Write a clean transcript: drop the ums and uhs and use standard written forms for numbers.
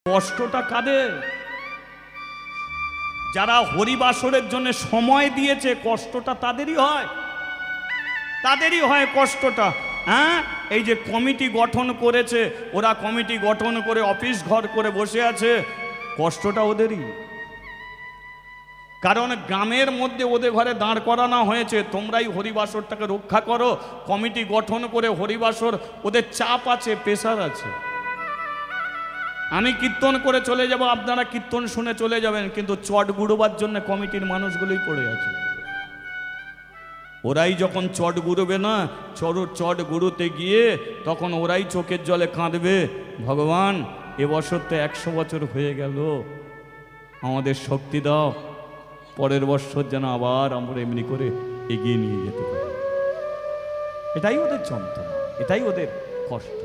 কষ্টটা কাদের? যারা হরিবাসরের জন্য সময় দিয়েছে, কষ্টটা তাদেরই হয়, তাদেরই হয় কষ্টটা। হ্যাঁ, এই যে কমিটি গঠন করেছে, ওরা কমিটি গঠন করে অফিস ঘর করে বসে আছে, কষ্টটা ওদেরই। কারণ গ্রামের মধ্যে ওদের ঘরে দাঁড় করানো হয়েছে, তোমরাই হরিবাসরটাকে রক্ষা করো। কমিটি গঠন করে হরিবাসর, ওদের চাপ আছে, প্রেশার আছে। আমি কীর্তন করে চলে যাব, আপনারা কীর্তন শুনে চলে যাবেন, কিন্তু চট গুড়োবার জন্য কমিটির মানুষগুলোই পড়ে আছে। ওরাই যখন চট গুড়বে না, চট গুড়োতে গিয়ে তখন ওরাই চোখের জলে কাঁদবে, ভগবান এবছর তো 100 বছর হয়ে গেল, আমাদের শক্তি দাও, পরের বছর যেন আবার আমরা এমনি করে এগিয়ে নিয়ে যেতে পারি। এটাই ওদের যন্ত্রণা, এটাই ওদের কষ্ট।